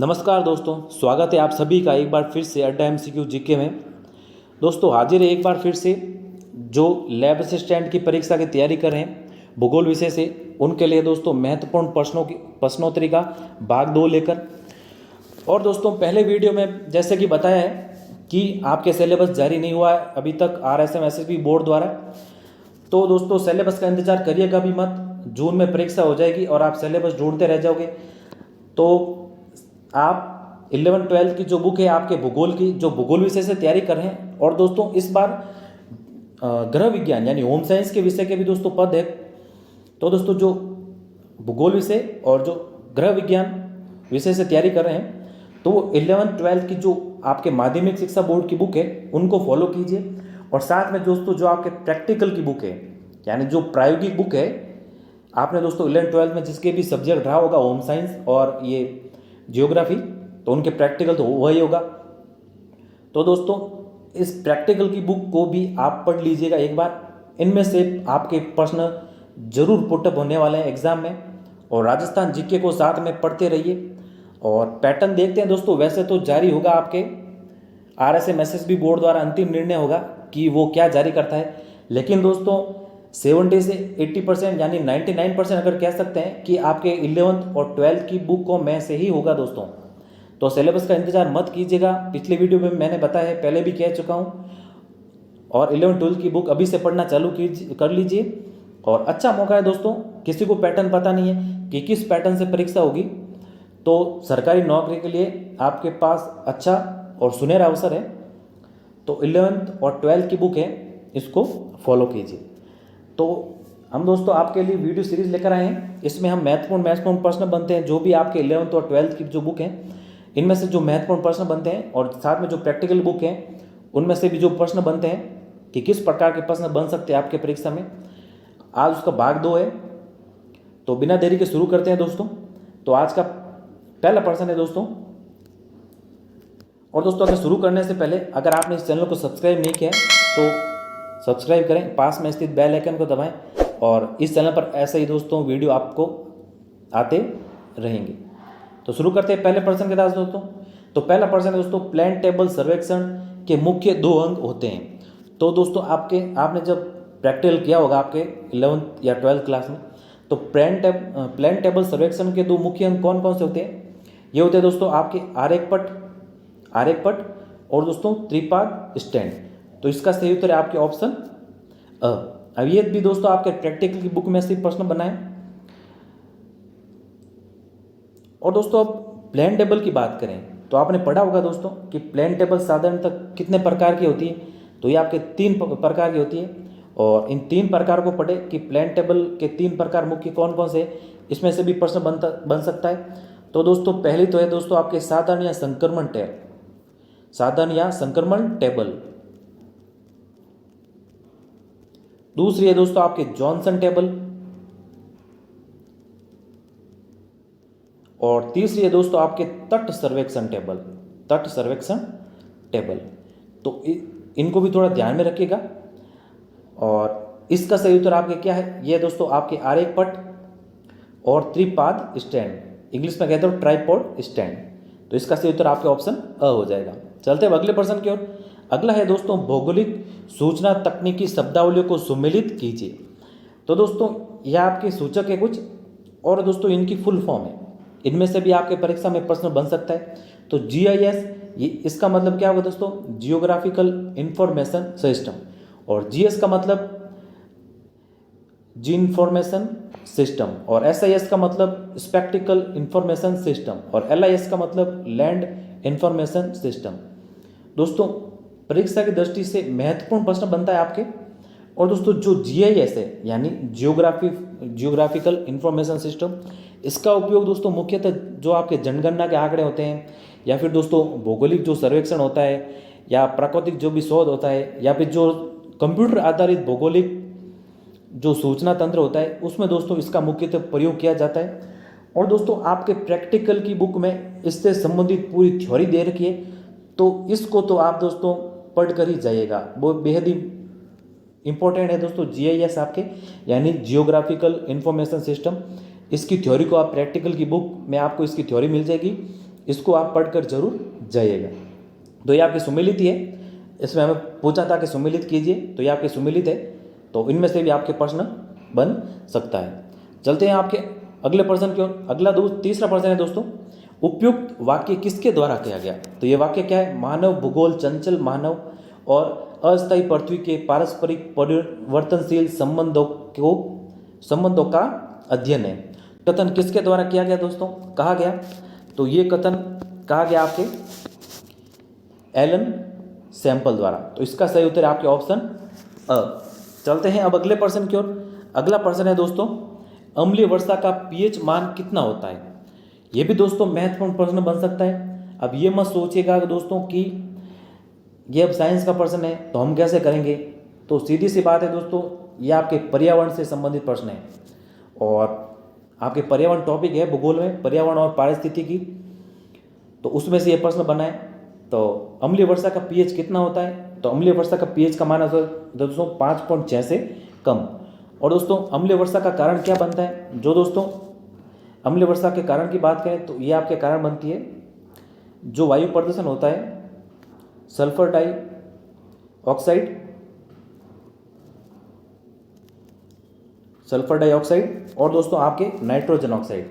नमस्कार दोस्तों, स्वागत है आप सभी का एक बार फिर से अड्डा एमसीक्यू जीके में। दोस्तों हाजिर है एक बार फिर से जो लैब असिस्टेंट की परीक्षा की तैयारी कर रहे हैं भूगोल विषय से, उनके लिए दोस्तों महत्वपूर्ण प्रश्नोत्तरी का भाग 2 लेकर। और दोस्तों पहले वीडियो में जैसे कि बताया है कि आपके सिलेबस जारी नहीं हुआ है अभी तक RSM SSB बोर्ड द्वारा। तो दोस्तों सिलेबस का इंतजार करिएगा भी मत, जून में परीक्षा हो जाएगी और आप सिलेबस ढूंढते रह जाओगे। तो आप 11-12 की जो बुक है आपके भूगोल की, जो भूगोल विषय से तैयारी कर रहे हैं, और दोस्तों इस बार ग्रह विज्ञान यानी होम साइंस के विषय के भी दोस्तों पद है। तो दोस्तों जो भूगोल विषय और जो ग्रह विज्ञान विषय से तैयारी कर रहे हैं तो वो 11-12 की जो आपके माध्यमिक शिक्षा बोर्ड की बुक है उनको फॉलो कीजिए। और साथ में दोस्तों जो आपके प्रैक्टिकल की बुक है यानी जो प्रायोगिक बुक है, आपने दोस्तों 11-12 में जिसके भी सब्जेक्ट रहा होगा होम साइंस और ये जियोग्राफी, तो उनके प्रैक्टिकल तो वही होगा। तो दोस्तों इस प्रैक्टिकल की बुक को भी आप पढ़ लीजिएगा एक बार। इनमें से आपके प्रश्न जरूर पुटअप होने वाले हैं एग्जाम में, और राजस्थान जीके को साथ में पढ़ते रहिए। और पैटर्न देखते हैं दोस्तों, वैसे तो जारी होगा आपके RSM SSB बोर्ड द्वारा, अंतिम निर्णय होगा कि वो क्या जारी करता है। लेकिन दोस्तों 70 से 80% यानी 99% अगर कह सकते हैं कि आपके 11th और 12th की बुक को में से ही होगा दोस्तों। तो सिलेबस का इंतजार मत कीजिएगा, पिछले वीडियो में मैंने बताया है, पहले भी कह चुका हूँ। और 11-12 की बुक अभी से पढ़ना चालू कर लीजिए। और अच्छा मौका है दोस्तों, किसी को पैटर्न पता नहीं है कि किस पैटर्न से परीक्षा होगी, तो सरकारी नौकरी के लिए आपके पास अच्छा और सुनहरा अवसर है। तो 11th और 12th की बुक है, इसको फॉलो कीजिए। तो हम दोस्तों आपके लिए वीडियो सीरीज लेकर आए हैं, इसमें हम महत्वपूर्ण प्रश्न बनते हैं जो भी आपके 11th और 12th की जो बुक हैं इनमें से जो महत्वपूर्ण प्रश्न बनते हैं, और साथ में जो प्रैक्टिकल बुक हैं उनमें से भी जो प्रश्न बनते हैं कि किस प्रकार के प्रश्न बन सकते हैं आपके परीक्षा में। आज उसका भाग 2 है, तो बिना देरी के शुरू करते हैं दोस्तों। तो आज का पहला प्रश्न है दोस्तों। और दोस्तों अगर शुरू करने से पहले अगर आपने इस चैनल को सब्सक्राइब नहीं किया है तो सब्सक्राइब करें, पास में स्थित बेल आइकन को दबाएं, और इस चैनल पर ऐसे ही दोस्तों वीडियो आपको आते रहेंगे। तो शुरू करते हैं पहले प्रश्न के साथ दोस्तों। तो पहला प्रश्न है दोस्तों, प्लान टेबल सर्वेक्षण के मुख्य 2 अंग होते हैं। तो दोस्तों आपने जब प्रैक्टिकल किया होगा आपके 11th या 12th क्लास में, तो प्लान टेबल सर्वेक्षण के 2 मुख्य अंग कौन कौन से होते हैं? ये होते हैं दोस्तों आपके आरेख पट और दोस्तों त्रिपाद स्टैंड। तो इसका सही उत्तर है आपके ऑप्शन अ। अब ये भी दोस्तों आपके प्रैक्टिकल की बुक में से प्रश्न बना है। और दोस्तों अब प्लान टेबल की बात करें तो आपने पढ़ा होगा दोस्तों कि प्लान टेबल साधारणतः कितने प्रकार की होती है? तो ये आपके 3 प्रकार की होती है। और इन 3 प्रकार को पढ़े कि प्लान टेबल के 3 प्रकार मुख्य कौन कौन से, इसमें से भी प्रश्न बन सकता है। तो दोस्तों पहली तो है दोस्तों आपके साधारण या संक्रमण टेबल। दूसरी है दोस्तों आपके जॉनसन टेबल, और तीसरी है दोस्तों आपके तट सर्वेक्षण टेबल। तो इनको भी थोड़ा ध्यान में रखिएगा। और इसका सही उत्तर आपके क्या है? ये दोस्तों आपके आरेख पट और त्रिपाद स्टैंड, इंग्लिश में कहते हो ट्राइपॉड स्टैंड। तो इसका सही उत्तर आपके ऑप्शन अ हो जाएगा। चलते हैं अगले प्रश्न की ओर। अगला है दोस्तों, भौगोलिक सूचना तकनीकी शब्दावलियों को सुमेलित कीजिए। तो दोस्तों यह आपके सूचक है कुछ, और दोस्तों इनकी फुल फॉर्म है, इनमें से भी आपके परीक्षा में प्रश्न बन सकता है। तो GIS, ये इसका मतलब क्या होगा दोस्तों? Geographical information system. और GS का मतलब जी इंफॉर्मेशन सिस्टम, और SIS का मतलब स्पेक्टिकल इंफॉर्मेशन सिस्टम, और LIS का मतलब लैंड इंफॉर्मेशन सिस्टम। दोस्तों परीक्षा की दृष्टि से महत्वपूर्ण प्रश्न बनता है आपके। और दोस्तों जो GIS है यानी जियोग्राफिकल इंफॉर्मेशन सिस्टम, इसका उपयोग दोस्तों मुख्यतः जो आपके जनगणना के आंकड़े होते हैं, या फिर दोस्तों भौगोलिक जो सर्वेक्षण होता है, या प्राकृतिक जो भी शोध होता है, या फिर जो कंप्यूटर आधारित भौगोलिक जो सूचना तंत्र होता है, उसमें दोस्तों इसका मुख्यतः प्रयोग किया जाता है। और दोस्तों आपके प्रैक्टिकल की बुक में इससे संबंधित पूरी थ्योरी दे रखी है, तो इसको तो आप दोस्तों पढ़ कर ही जाइएगा, वो बेहद ही इंपॉर्टेंट है दोस्तों। GIS आपके यानी जियोग्राफिकल इंफॉर्मेशन सिस्टम, इसकी थ्योरी को आप प्रैक्टिकल की बुक में आपको इसकी थ्योरी मिल जाएगी। इसको आप पढ़कर जरूर जाइएगा। तो ये आपकी सुमेलित ही है, इसमें हमें पूछा था कि सुमेलित कीजिए, तो ये आपके सुमेलित है, तो इनमें से भी आपके प्रश्न बन सकता है। चलते हैं आपके अगले प्रश्न की ओर। अगला तीसरा प्रश्न है दोस्तों, उपयुक्त वाक्य किसके द्वारा किया गया? तो ये वाक्य क्या है? मानव भूगोल चंचल मानव और अस्थायी पृथ्वी के पारस्परिक परिवर्तनशील संबंधों का अध्ययन है। कथन किसके द्वारा किया गया दोस्तों, कहा गया? तो ये कथन कहा गया आपके एलन सैंपल द्वारा। तो इसका सही उत्तर है आपके ऑप्शन अ। चलते हैं अब अगले प्रश्न की ओर। अगला प्रश्न है दोस्तों, अम्लीय वर्षा का पीएच मान कितना होता है? ये भी दोस्तों महत्वपूर्ण प्रश्न बन सकता है। अब ये मत सोचिएगा दोस्तों कि ये अब साइंस का प्रश्न है तो हम कैसे करेंगे। तो सीधी सी बात है दोस्तों, ये आपके पर्यावरण से संबंधित प्रश्न है और आपके पर्यावरण टॉपिक है भूगोल में, पर्यावरण और पारिस्थितिकी, तो उसमें से ये प्रश्न बना है। तो अम्लीय वर्षा का पीएच कितना होता है? तो अम्लीय वर्षा का पीएच का मान है दोस्तों 5.6 से कम। और दोस्तों अम्लीय वर्षा का कारण क्या बनता है? जो दोस्तों अम्लीय वर्षा के कारण की बात करें तो ये आपके कारण बनती है जो वायु प्रदूषण होता है, सल्फर डाइऑक्साइड और दोस्तों आपके नाइट्रोजन ऑक्साइड।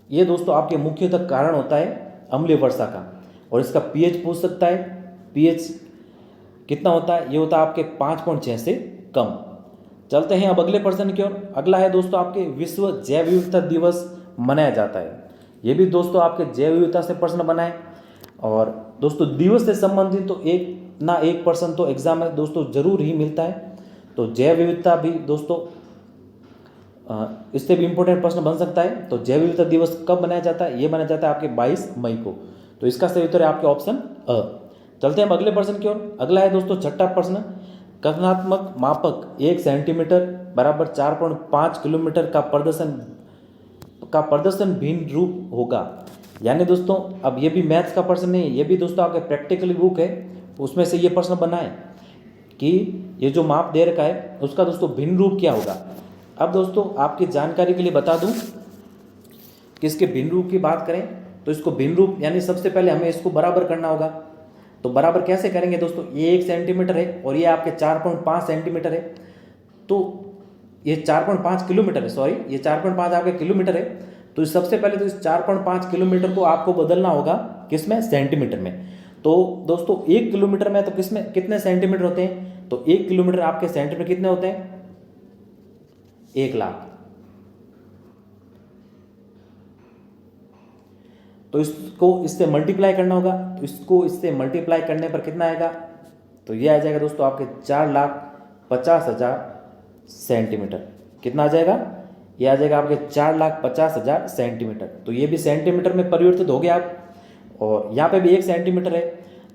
ये दोस्तों आपके मुख्यतः कारण होता है अम्लीय वर्षा का। और इसका पीएच पूछ सकता है, पीएच कितना होता है? ये होता है आपके 5.6 से कम। चलते हैं अब अगले प्रश्न की ओर। अगला है दोस्तों आपके विश्व जैव विविधता दिवस मनाया जाता है। ये भी दोस्तों आपके जैव विविधता से प्रश्न बना है। और दोस्तों दिवस से संबंधित तो एक प्रश्न तो एग्जाम में दोस्तों जरूर ही मिलता है। तो जैव विविधता भी दोस्तों इससे भी इंपॉर्टेंट प्रश्न बन सकता है। तो जैव विविधता दिवस कब मनाया जाता है? ये मनाया जाता है आपके 22 मई को। तो इसका सही उत्तर है आपके ऑप्शन अ। चलते हैं अब अगले प्रश्न की ओर। अगला है दोस्तों छठा प्रश्न, कथनात्मक मापक 1 सेंटीमीटर बराबर 4.5 किलोमीटर का प्रदर्शन भिन्न रूप होगा। यानी दोस्तों अब ये भी मैथ्स का प्रश्न नहीं है, ये भी दोस्तों आपके प्रैक्टिकली बुक है, उसमें से ये प्रश्न बना है कि ये जो माप दे रखा है उसका दोस्तों भिन्न रूप क्या होगा। अब दोस्तों आपकी जानकारी के लिए बता दूं कि इसके भिन्न रूप की बात करें तो इसको भिन्न रूप यानी सबसे पहले हमें इसको बराबर करना होगा। तो बराबर कैसे करेंगे दोस्तों? ये 1 सेंटीमीटर है और ये आपके 4.5 सेंटीमीटर है। तो ये 4.5 किलोमीटर है, सॉरी ये 4.5 आपके किलोमीटर है। तो सबसे पहले तो इस 4.5 किलोमीटर को आपको बदलना होगा किसमें? सेंटीमीटर में। तो दोस्तों 1 किलोमीटर में तो किसमें कितने सेंटीमीटर होते हैं? तो 1 किलोमीटर आपके सेंटीमीटर कितने होते हैं? 1 लाख। तो इसको इससे मल्टीप्लाई करना होगा। तो इसको इससे मल्टीप्लाई करने पर कितना आएगा? तो ये आ जाएगा दोस्तों आपके 4,50,000 सेंटीमीटर। कितना आ जाएगा? ये आ जाएगा आपके 4,50,000 सेंटीमीटर। तो ये भी सेंटीमीटर में परिवर्तित हो गया आप, और यहाँ पे भी 1 सेंटीमीटर है।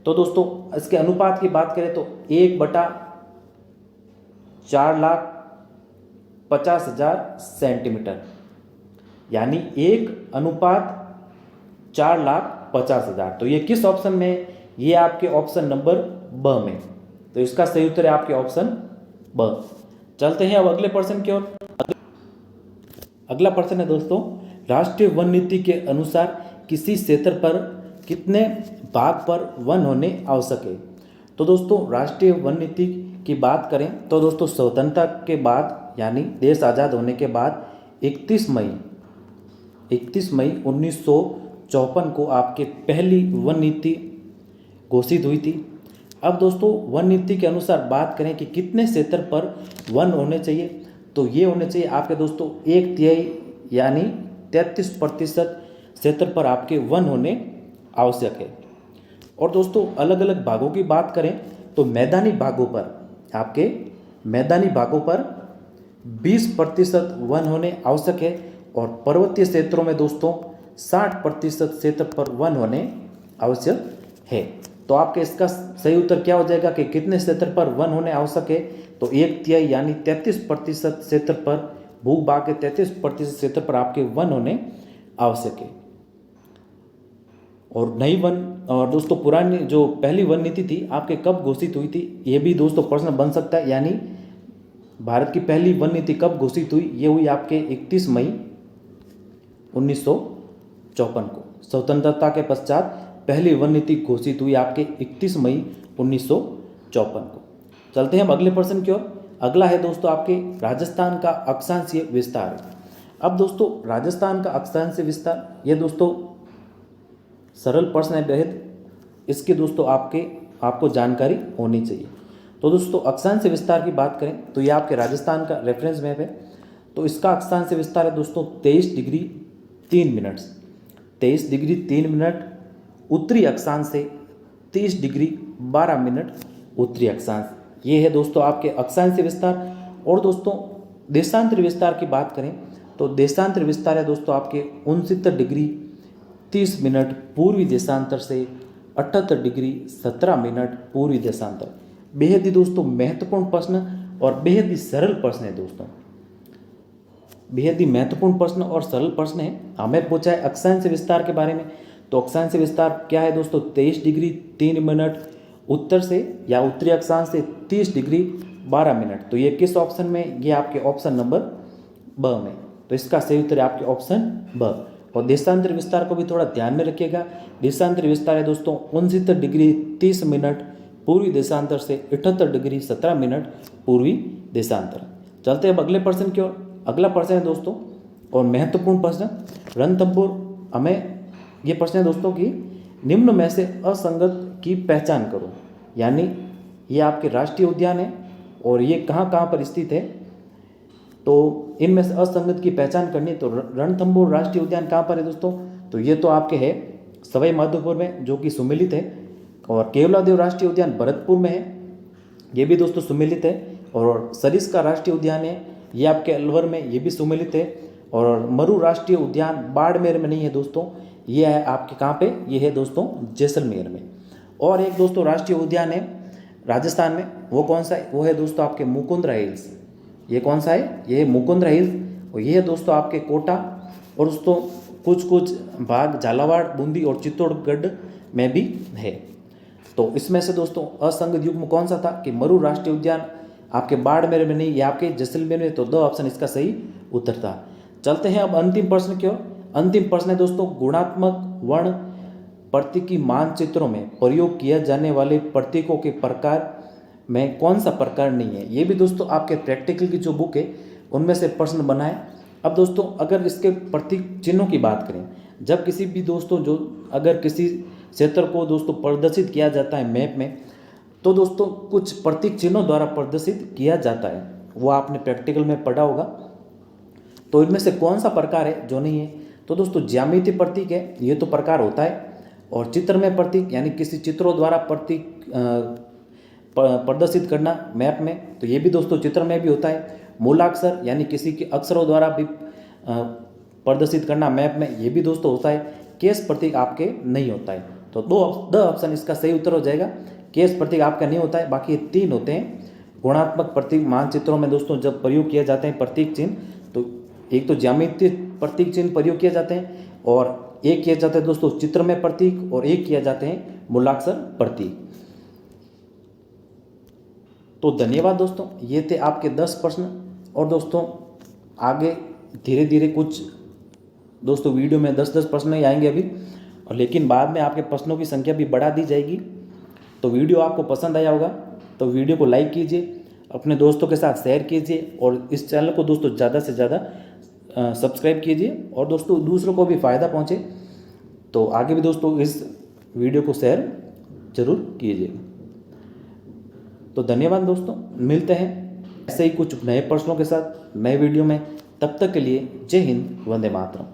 तो दोस्तों इसके अनुपात की बात करें तो 1/4,50,000 सेंटीमीटर, यानी 1/4,50,000। तो ये किस ऑप्शन में है? ये आपके ऑप्शन नंबर ब में। तो इसका सही उत्तर है आपके ऑप्शन ब। चलते हैं अब अगले प्रश्न की ओर। अगला प्रश्न है दोस्तों, राष्ट्रीय वन नीति के अनुसार किसी क्षेत्र पर कितने भाग पर वन होने आवश्यक है? तो दोस्तों राष्ट्रीय वन नीति की बात करें तो दोस्तों स्वतंत्रता के बाद यानी देश आज़ाद होने के बाद 31 मई 1954 को आपके पहली वन नीति घोषित हुई थी। अब दोस्तों वन नीति के अनुसार बात करें कि कितने क्षेत्र पर वन होने चाहिए, तो ये होने चाहिए आपके दोस्तों 1/3 यानी 33% क्षेत्र पर आपके वन होने आवश्यक है। और दोस्तों अलग अलग भागों की बात करें तो मैदानी भागों पर 20% वन होने आवश्यक है, और पर्वतीय क्षेत्रों में दोस्तों 60% क्षेत्र पर वन होने आवश्यक है। तो आपके इसका सही उत्तर क्या हो जाएगा कि कितने क्षेत्र पर वन होने आवश्यक है? तो 1/3 यानी 33% क्षेत्र पर, भूभाग के 33% क्षेत्र पर आपके वन होने आवश्यक है। और नई वन और दोस्तों पुरानी जो पहली वन नीति थी आपके कब घोषित हुई थी? ये भी दोस्तों प्रश्न बन सकता है। यानी भारत की पहली वन नीति कब घोषित हुई? ये हुई आपके 31 मई 1954 को। स्वतंत्रता के पश्चात पहली वन नीति घोषित हुई आपके 31 मई 1954 को। चलते हैं अब अगले प्रश्न की ओर। अगला है दोस्तों आपके राजस्थान का अक्षांशीय विस्तार। अब दोस्तों राजस्थान का अक्षांशीय विस्तार, ये दोस्तों सरल प्रश्न है बेहद, इसके दोस्तों आपको जानकारी होनी चाहिए। तो दोस्तों अक्षांशीय विस्तार की बात करें तो ये आपके राजस्थान का रेफरेंस मैप है। तो इसका अक्षांशीय विस्तार है दोस्तों 23 डिग्री 3 मिनट, 23 डिग्री 3 मिनट उत्तरी अक्षांश से 30 डिग्री 12 मिनट उत्तरी अक्षांश। ये है दोस्तों आपके अक्षांशीय विस्तार। और दोस्तों देशांतरी विस्तार की बात करें तो देशांतरी विस्तार है दोस्तों आपके 69 डिग्री 30 मिनट पूर्वी देशांतर से 78 डिग्री 17 मिनट पूर्वी देशांतर। बेहद ही दोस्तों महत्वपूर्ण प्रश्न और बेहद ही सरल प्रश्न है दोस्तों, बेहद ही महत्वपूर्ण प्रश्न और सरल प्रश्न है। हमें पूछा है अक्षांशीय विस्तार के बारे में। तो अक्षांशीय विस्तार क्या है दोस्तों 23 डिग्री 3 मिनट उत्तर से या उत्तरी अक्षांश से 30 डिग्री 12 मिनट। तो ये किस ऑप्शन में, ये आपके ऑप्शन नंबर ब में। तो इसका सही उत्तर है आपके ऑप्शन ब। और देशांतरी विस्तार को भी थोड़ा ध्यान में रखिएगा। देशांतरी विस्तार है दोस्तों 69 डिग्री 30 मिनट पूर्वी देशांतर से 78 डिग्री 17 मिनट पूर्वी देशांतर। चलते हैं अब अगले प्रश्न की ओर। अगला प्रश्न है दोस्तों और महत्वपूर्ण प्रश्न, रणथंभौर। हमें ये प्रश्न है दोस्तों कि निम्न में से असंगत की पहचान करो। यानी ये आपके राष्ट्रीय उद्यान है और ये कहाँ कहाँ पर स्थित है। तो इनमें से असंगत की पहचान करनी। तो रणथंभौर राष्ट्रीय उद्यान कहाँ पर है दोस्तों, तो ये तो आपके है सवाई माधोपुर में जो कि सुमेलित है। और केवलादेव राष्ट्रीय उद्यान भरतपुर में है, ये भी दोस्तों सुमेलित है। और सरिस्का राष्ट्रीय उद्यान है ये आपके अलवर में, ये भी सुमेलित है। और मरु राष्ट्रीय उद्यान बाड़मेर में नहीं है दोस्तों, ये है आपके कहाँ पे, ये है दोस्तों जैसलमेर में। और एक दोस्तों राष्ट्रीय उद्यान है राजस्थान में, वो कौन सा है, वो है दोस्तों आपके मुकुंदरा हिल्स। ये कौन सा है, ये है मुकुंदरा हिल्स। और ये है दोस्तों आपके कोटा। और दोस्तों कुछ भाग झालावाड़, बूंदी और चित्तौड़गढ़ में भी है। तो इसमें से दोस्तों असंगत युग्म कौन सा था कि मरु राष्ट्रीय उद्यान आपके बाड़मेर में नहीं, ये आपके जैसलमेर में। तो दो ऑप्शन इसका सही उत्तर था। चलते हैं अब अंतिम प्रश्न की ओर। अंतिम प्रश्न है दोस्तों गुणात्मक वर्ण प्रतीकी मानचित्रों में प्रयोग किया जाने वाले प्रतीकों के प्रकार में कौन सा प्रकार नहीं है। ये भी दोस्तों आपके प्रैक्टिकल की जो बुक है उनमें से प्रश्न बनाए। अब दोस्तों अगर इसके प्रतीक चिन्हों की बात करें, जब किसी भी दोस्तों जो अगर किसी क्षेत्र को दोस्तों प्रदर्शित किया जाता है मैप में, तो दोस्तों कुछ प्रतीक चिन्हों द्वारा प्रदर्शित किया जाता है, वो आपने प्रैक्टिकल में पढ़ा होगा। तो इनमें से कौन सा प्रकार है जो नहीं है, तो दोस्तों ज्यामितीय प्रतीक है, ये तो प्रकार होता है। और चित्रमय प्रतीक यानी किसी चित्रों द्वारा प्रतीक प्रदर्शित करना मैप में, तो ये भी दोस्तों चित्र में भी होता है। मूलाक्षर यानी किसी के अक्षरों द्वारा भी प्रदर्शित करना मैप में, ये भी दोस्तों होता है। केस प्रतीक आपके नहीं होता है। तो दो ऑप्शन इसका सही उत्तर हो जाएगा। केस प्रतीक आपका नहीं होता है, बाकी 3 होते हैं गुणात्मक प्रतीक मानचित्रों में दोस्तों जब प्रयोग किए जाते हैं प्रतीक चिन्ह। तो एक तो ज्यामितीय प्रतीक चिन्ह प्रयोग किए जाते हैं, और एक किया जाता है दोस्तों चित्रमय प्रतीक, और एक किया जाते हैं मूलाक्षर प्रतीक। तो धन्यवाद दोस्तों, ये थे आपके 10 प्रश्न। और दोस्तों आगे धीरे धीरे कुछ दोस्तों वीडियो में 10-10 प्रश्न ही आएंगे अभी, और लेकिन बाद में आपके प्रश्नों की संख्या भी बढ़ा दी जाएगी। तो वीडियो आपको पसंद आया होगा तो वीडियो को लाइक कीजिए, अपने दोस्तों के साथ शेयर कीजिए, और इस चैनल को दोस्तों ज़्यादा से ज़्यादा सब्सक्राइब कीजिए, और दोस्तों दूसरों को भी फ़ायदा पहुँचे। तो आगे भी दोस्तों इस वीडियो को शेयर जरूर कीजिए। तो धन्यवाद दोस्तों, मिलते हैं ऐसे ही कुछ नए प्रश्नों के साथ नए वीडियो में। तब तक के लिए जय हिंद, वंदे मातरम।